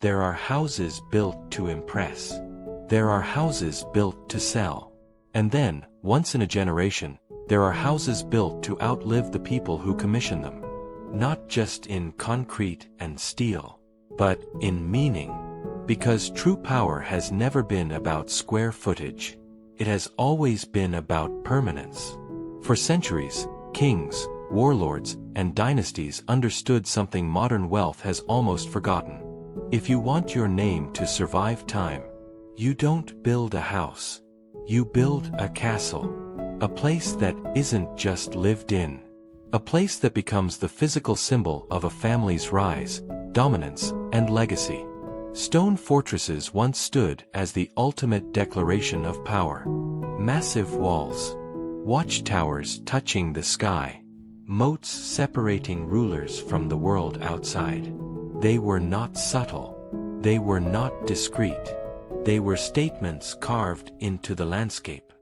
There are houses built to impress. There are houses built to sell. And then, once in a generation, there are houses built to outlive the people who commission them. Not just in concrete and steel, but in meaning. Because true power has never been about square footage. It has always been about permanence. For centuries, kings, warlords, and dynasties understood something modern wealth has almost forgotten. If you want your name to survive time, you don't build a house. You build a castle. A place that isn't just lived in. A place that becomes the physical symbol of a family's rise, dominance, and legacy. Stone fortresses once stood as the ultimate declaration of power. Massive walls. Watchtowers touching the sky. Moats separating rulers from the world outside. They were not subtle. They were not discreet. They were statements carved into the landscape.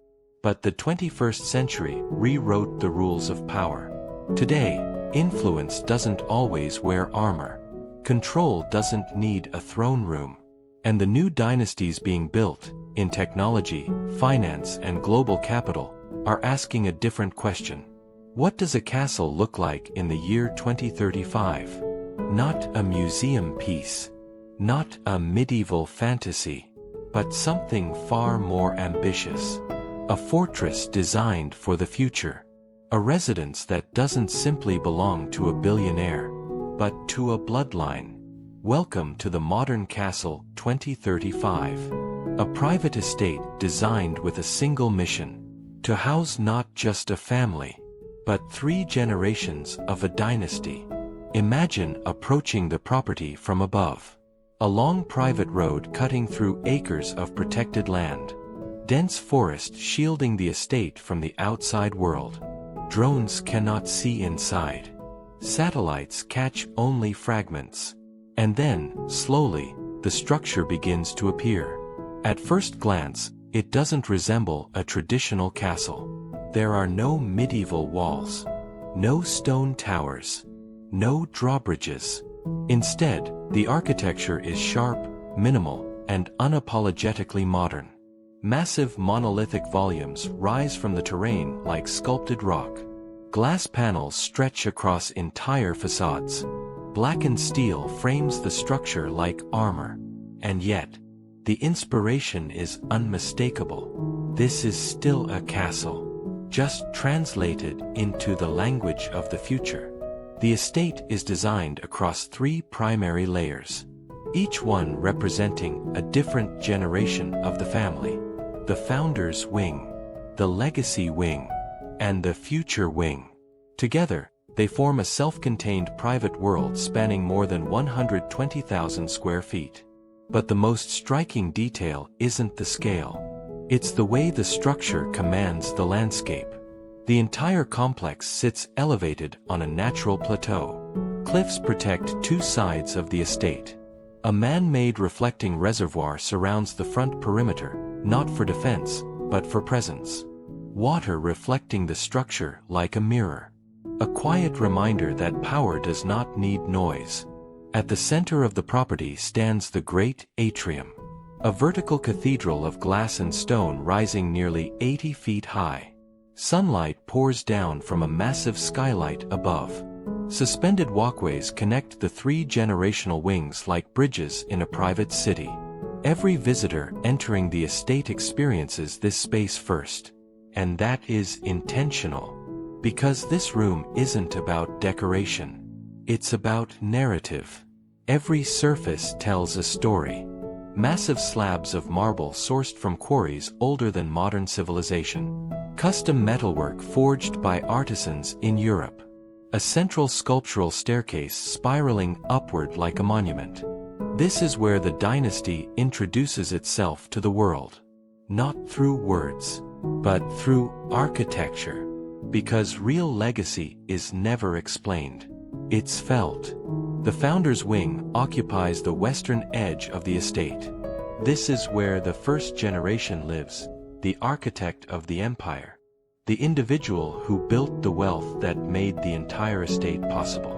But the 21st century rewrote the rules of power. Today, influence doesn't always wear armor. Control doesn't need a throne room. And the new dynasties being built, in technology, finance, and global capital, are asking a different question. What does a castle look like in the year 2035? Not a museum piece. Not a medieval fantasy. But something far more ambitious. A fortress designed for the future. A residence that doesn't simply belong to a billionaire, but to a bloodline. Welcome to the Modern Castle 2035. A private estate designed with a single mission. To house not just a family, but 3 generations of a dynasty. Imagine approaching the property from above. A long private road cutting through acres of protected land. Dense forest shielding the estate from the outside world. Drones cannot see inside. Satellites catch only fragments. And then, slowly, the structure begins to appear. At first glance, it doesn't resemble a traditional castle. There are no medieval walls. No stone towers. No drawbridges. Instead, the architecture is sharp, minimal, and unapologetically modern. Massive monolithic volumes rise from the terrain like sculpted rock. Glass panels stretch across entire facades. Blackened steel frames the structure like armor. And yet, the inspiration is unmistakable. This is still a castle, just translated into the language of the future. The estate is designed across 3 primary layers, each one representing a different generation of the family. The founder's wing, the legacy wing, and the future wing. Together, they form a self-contained private world spanning more than 120,000 square feet. But the most striking detail isn't the scale. It's the way the structure commands the landscape. The entire complex sits elevated on a natural plateau. Cliffs protect 2 sides of the estate. A man-made reflecting reservoir surrounds the front perimeter, not for defense, but for presence. Water reflecting the structure like a mirror. A quiet reminder that power does not need noise. At the center of the property stands the great atrium. A vertical cathedral of glass and stone rising nearly 80 feet high. Sunlight pours down from a massive skylight above. Suspended walkways connect the 3 generational wings like bridges in a private city. Every visitor entering the estate experiences this space first. And that is intentional. Because this room isn't about decoration. It's about narrative. Every surface tells a story. Massive slabs of marble sourced from quarries older than modern civilization. Custom metalwork forged by artisans in Europe. A central sculptural staircase spiraling upward like a monument. This is where the dynasty introduces itself to the world. Not through words, but through architecture. Because real legacy is never explained. It's felt. The founder's wing occupies the western edge of the estate. This is where the first generation lives, the architect of the empire. The individual who built the wealth that made the entire estate possible.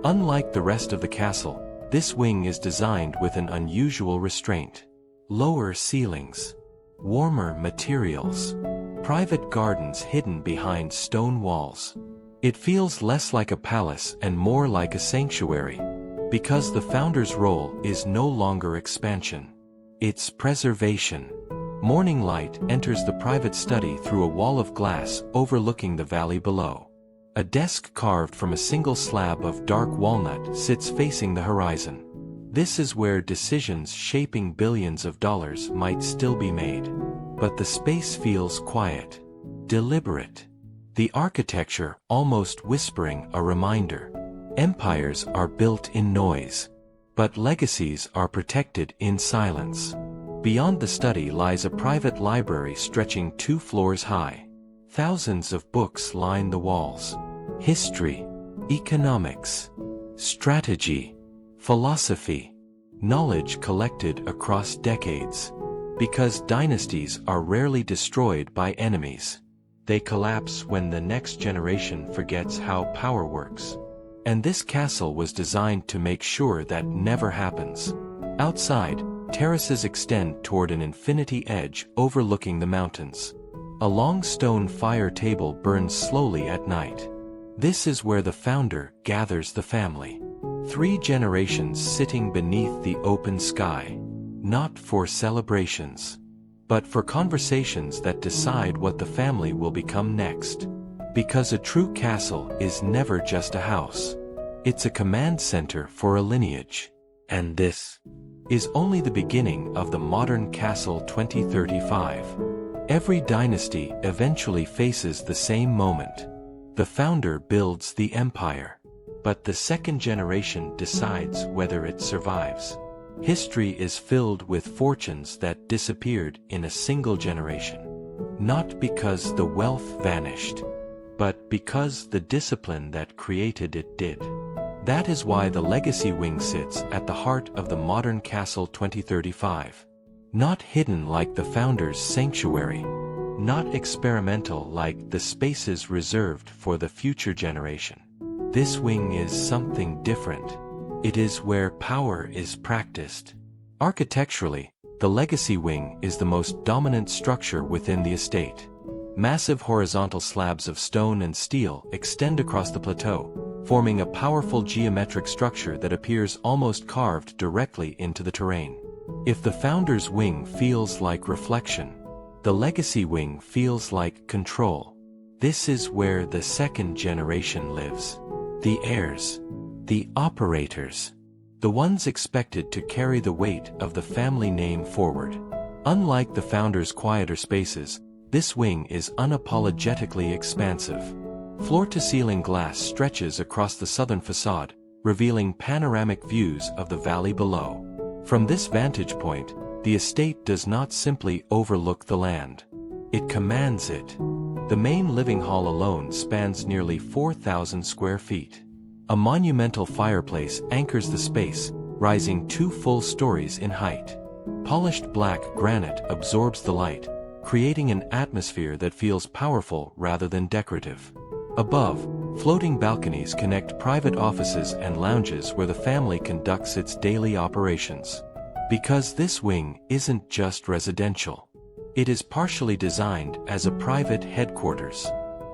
Unlike the rest of the castle, This wing is designed with an unusual restraint. Lower ceilings. Warmer materials. Private gardens hidden behind stone walls. It feels less like a palace and more like a sanctuary, because the founder's role is no longer expansion. It's preservation. Morning light enters the private study through a wall of glass overlooking the valley below. A desk carved from a single slab of dark walnut sits facing the horizon. This is where decisions shaping billions of dollars might still be made. But the space feels quiet, deliberate. The architecture almost whispering a reminder. Empires are built in noise, but legacies are protected in silence. Beyond the study lies a private library stretching 2 floors high. Thousands of books line the walls. History, economics, strategy, philosophy, knowledge collected across decades. Because dynasties are rarely destroyed by enemies. They collapse when the next generation forgets how power works. And this castle was designed to make sure that never happens. Outside, terraces extend toward an infinity edge overlooking the mountains. A long stone fire table burns slowly at night. This is where the founder gathers the family. 3 generations sitting beneath the open sky. Not for celebrations, but for conversations that decide what the family will become next. Because a true castle is never just a house. It's a command center for a lineage. And this is only the beginning of the modern castle 2035. Every dynasty eventually faces the same moment. The founder builds the empire, but the second generation decides whether it survives. History is filled with fortunes that disappeared in a single generation. Not because the wealth vanished, but because the discipline that created it did. That is why the legacy wing sits at the heart of the modern castle 2035. Not hidden like the founder's sanctuary. Not experimental like the spaces reserved for the future generation. This wing is something different. It is where power is practiced. Architecturally, the legacy wing is the most dominant structure within the estate. Massive horizontal slabs of stone and steel extend across the plateau, forming a powerful geometric structure that appears almost carved directly into the terrain. If the founder's wing feels like reflection, the legacy wing feels like control. This is where the second generation lives. The heirs. The operators. The ones expected to carry the weight of the family name forward. Unlike the founder's quieter spaces, this wing is unapologetically expansive. Floor-to-ceiling glass stretches across the southern facade, revealing panoramic views of the valley below. From this vantage point, the estate does not simply overlook the land. It commands it. The main living hall alone spans nearly 4,000 square feet. A monumental fireplace anchors the space, rising 2 full stories in height. Polished black granite absorbs the light, creating an atmosphere that feels powerful rather than decorative. Above, floating balconies connect private offices and lounges where the family conducts its daily operations. Because this wing isn't just residential. It is partially designed as a private headquarters.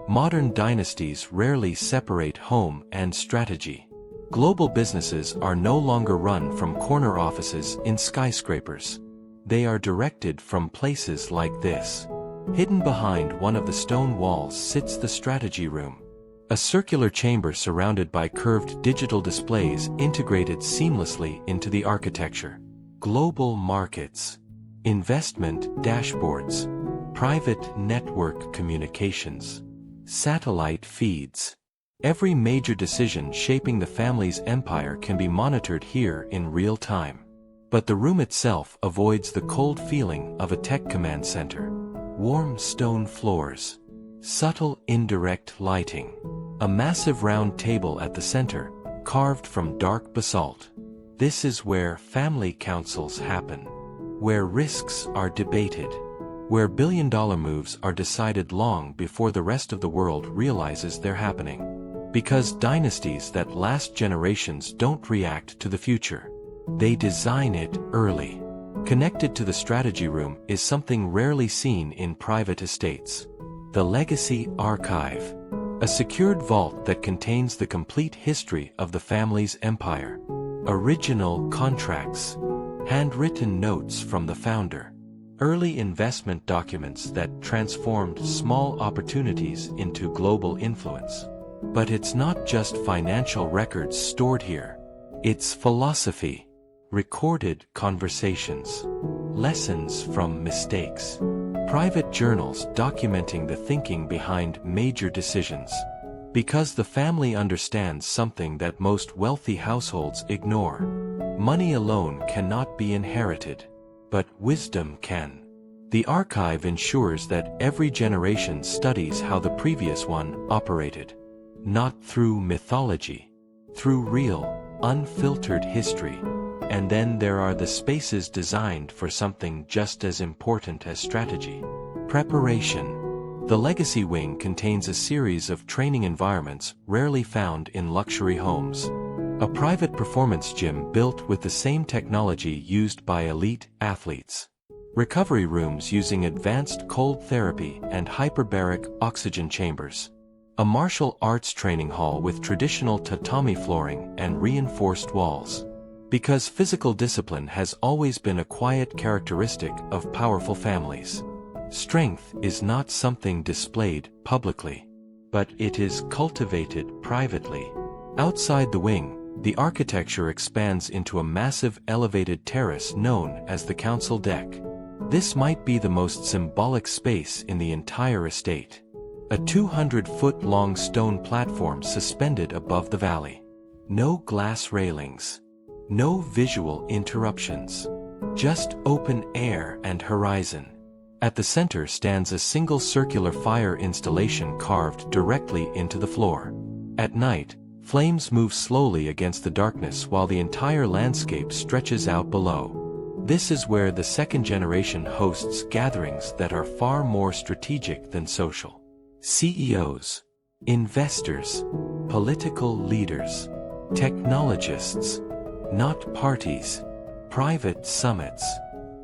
Modern dynasties rarely separate home and strategy. Global businesses are no longer run from corner offices in skyscrapers. They are directed from places like this. Hidden behind one of the stone walls sits the strategy room. A circular chamber surrounded by curved digital displays integrated seamlessly into the architecture. Global markets. Investment dashboards. Private network communications. Satellite feeds. Every major decision shaping the family's empire can be monitored here in real time. But the room itself avoids the cold feeling of a tech command center. Warm stone floors. Subtle indirect lighting. A massive round table at the center, carved from dark basalt. This is where family councils happen. Where risks are debated. Where billion-dollar moves are decided long before the rest of the world realizes they're happening. Because dynasties that last generations don't react to the future. They design it early. Connected to the strategy room is something rarely seen in private estates. The Legacy Archive. A secured vault that contains the complete history of the family's empire. Original contracts. Handwritten notes from the founder. Early investment documents that transformed small opportunities into global influence. But it's not just financial records stored here. It's philosophy. Recorded conversations. Lessons from mistakes. Private journals documenting the thinking behind major decisions. Because the family understands something that most wealthy households ignore. Money alone cannot be inherited, but wisdom can. The archive ensures that every generation studies how the previous one operated. Not through mythology, through real, unfiltered history. And then there are the spaces designed for something just as important as strategy. Preparation. The Legacy Wing contains a series of training environments rarely found in luxury homes. A private performance gym built with the same technology used by elite athletes. Recovery rooms using advanced cold therapy and hyperbaric oxygen chambers. A martial arts training hall with traditional tatami flooring and reinforced walls. Because physical discipline has always been a quiet characteristic of powerful families. Strength is not something displayed publicly, but it is cultivated privately. Outside the wing, the architecture expands into a massive elevated terrace known as the council deck. This might be the most symbolic space in the entire estate. A 200-foot-long stone platform suspended above the valley. No glass railings. No visual interruptions. Just open air and horizon. At the center stands a single circular fire installation carved directly into the floor. At night, flames move slowly against the darkness while the entire landscape stretches out below. This is where the second generation hosts gatherings that are far more strategic than social. CEOs, investors, political leaders, technologists. Not parties. Private summits.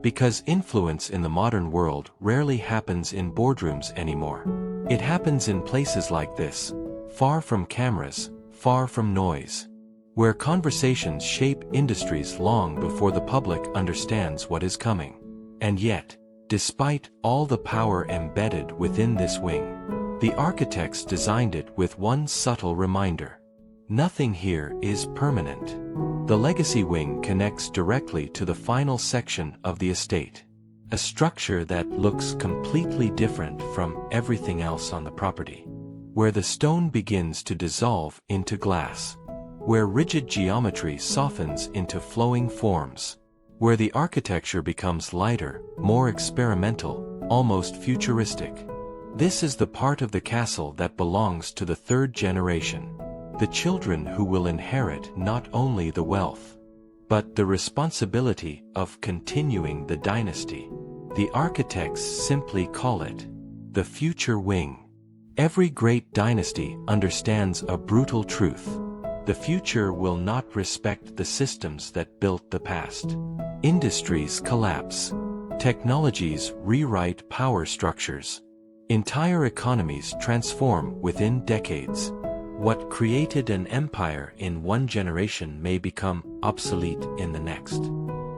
Because influence in the modern world rarely happens in boardrooms anymore. It happens in places like this, far from cameras, far from noise. Where conversations shape industries long before the public understands what is coming. And yet, despite all the power embedded within this wing, the architects designed it with one subtle reminder. Nothing here is permanent. The Legacy Wing connects directly to the final section of the estate. A structure that looks completely different from everything else on the property. Where the stone begins to dissolve into glass. Where rigid geometry softens into flowing forms. Where the architecture becomes lighter, more experimental, almost futuristic. This is the part of the castle that belongs to the third generation. The children who will inherit not only the wealth, but the responsibility of continuing the dynasty. The architects simply call it the future wing. Every great dynasty understands a brutal truth. The future will not respect the systems that built the past. Industries collapse. Technologies rewrite power structures. Entire economies transform within decades. What created an empire in one generation may become obsolete in the next.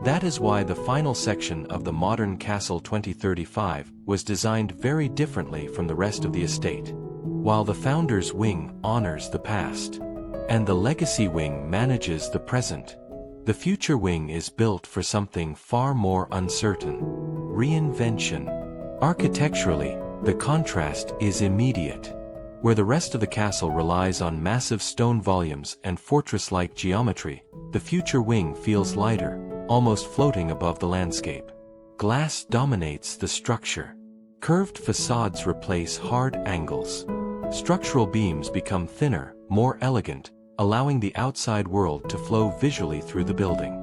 That is why the final section of the modern Castle 2035 was designed very differently from the rest of the estate. While the Founder's Wing honors the past, and the Legacy Wing manages the present, the Future Wing is built for something far more uncertain. Reinvention. Architecturally, the contrast is immediate. Where the rest of the castle relies on massive stone volumes and fortress-like geometry, the Future Wing feels lighter, almost floating above the landscape. Glass dominates the structure. Curved facades replace hard angles. Structural beams become thinner, more elegant, allowing the outside world to flow visually through the building.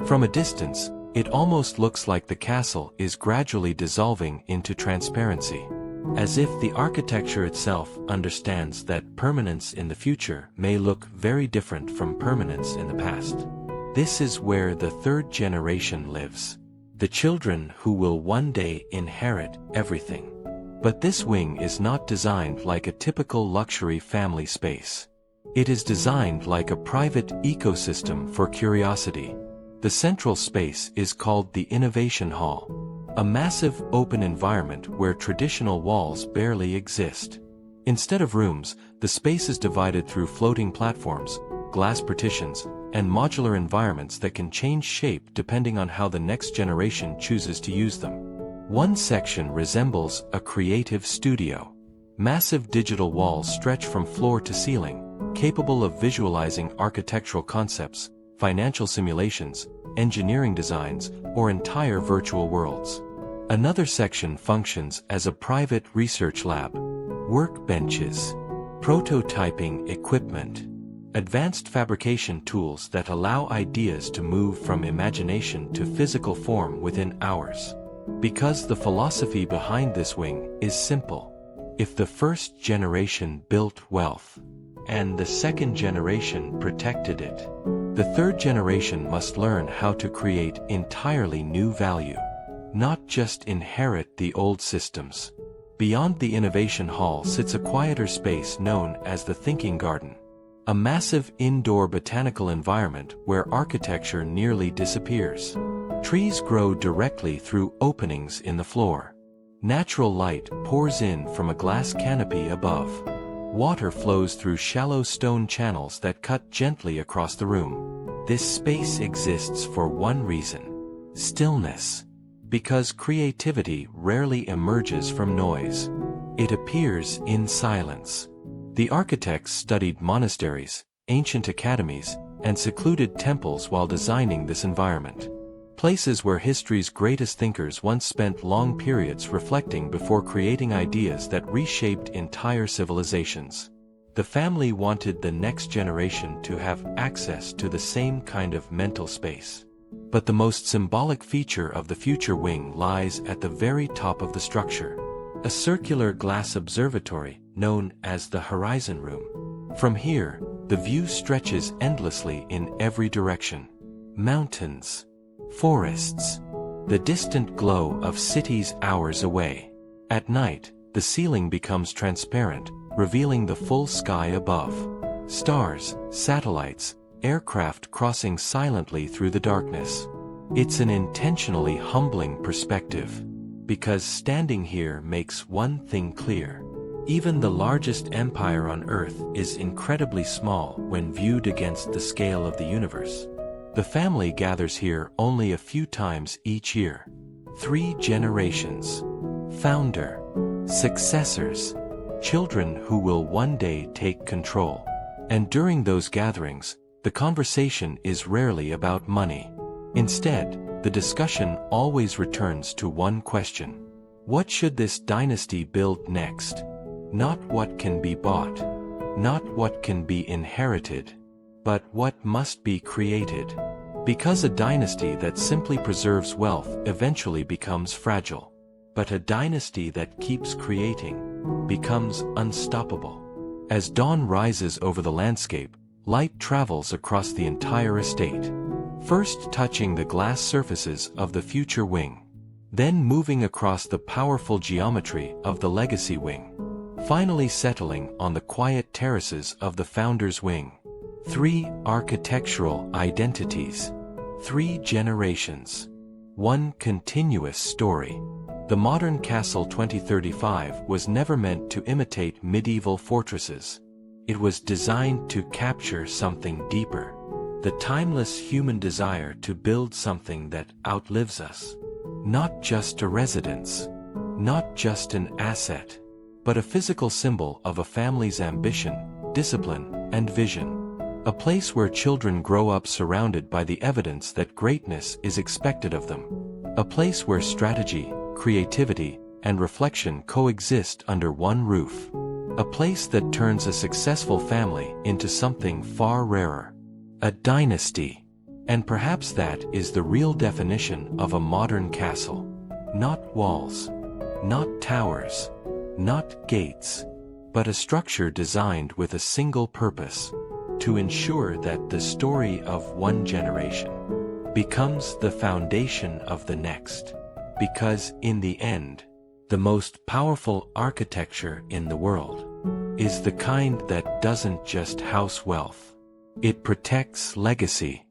From a distance, it almost looks like the castle is gradually dissolving into transparency. As if the architecture itself understands that permanence in the future may look very different from permanence in the past. This is where the third generation lives. The children who will one day inherit everything. But this wing is not designed like a typical luxury family space. It is designed like a private ecosystem for curiosity. The central space is called the Innovation Hall, a massive open environment where traditional walls barely exist. Instead of rooms, the space is divided through floating platforms, glass partitions, and modular environments that can change shape depending on how the next generation chooses to use them. One section resembles a creative studio. Massive digital walls stretch from floor to ceiling, capable of visualizing architectural concepts, financial simulations, engineering designs, or entire virtual worlds. Another section functions as a private research lab. Workbenches, prototyping equipment, advanced fabrication tools that allow ideas to move from imagination to physical form within hours. Because the philosophy behind this wing is simple. If the first generation built wealth, and the second generation protected it, the third generation must learn how to create entirely new value, not just inherit the old systems. Beyond the Innovation Hall sits a quieter space known as the Thinking Garden, a massive indoor botanical environment where architecture nearly disappears. Trees grow directly through openings in the floor. Natural light pours in from a glass canopy above. Water flows through shallow stone channels that cut gently across the room. This space exists for one reason: stillness. Because creativity rarely emerges from noise. It appears in silence. The architects studied monasteries, ancient academies, and secluded temples while designing this environment. Places where history's greatest thinkers once spent long periods reflecting before creating ideas that reshaped entire civilizations. The family wanted the next generation to have access to the same kind of mental space. But the most symbolic feature of the future wing lies at the very top of the structure. A circular glass observatory known as the Horizon Room. From here, the view stretches endlessly in every direction. Mountains, forests, the distant glow of cities hours away. At night, the ceiling becomes transparent, revealing the full sky above. Stars, satellites, aircraft crossing silently through the darkness. It's an intentionally humbling perspective, because standing here makes one thing clear. Even the largest empire on Earth is incredibly small when viewed against the scale of the universe. The family gathers here only a few times each year. 3 generations. Founder. Successors. Children who will one day take control. And during those gatherings, the conversation is rarely about money. Instead, the discussion always returns to one question. What should this dynasty build next? Not what can be bought. Not what can be inherited. But what must be created. Because a dynasty that simply preserves wealth eventually becomes fragile. But a dynasty that keeps creating becomes unstoppable. As dawn rises over the landscape, light travels across the entire estate. First touching the glass surfaces of the future wing. Then moving across the powerful geometry of the legacy wing. Finally settling on the quiet terraces of the founder's wing. 3 architectural identities. 3 generations. 1 continuous story. The modern Castle 2035 was never meant to imitate medieval fortresses. It was designed to capture something deeper. The timeless human desire to build something that outlives us. Not just a residence. Not just an asset. But a physical symbol of a family's ambition, discipline, and vision. A place where children grow up surrounded by the evidence that greatness is expected of them. A place where strategy, creativity, and reflection coexist under one roof. A place that turns a successful family into something far rarer. A dynasty. And perhaps that is the real definition of a modern castle. Not walls. Not towers. Not gates. But a structure designed with a single purpose. To ensure that the story of one generation becomes the foundation of the next. Because, in the end, the most powerful architecture in the world is the kind that doesn't just house wealth. It protects legacy.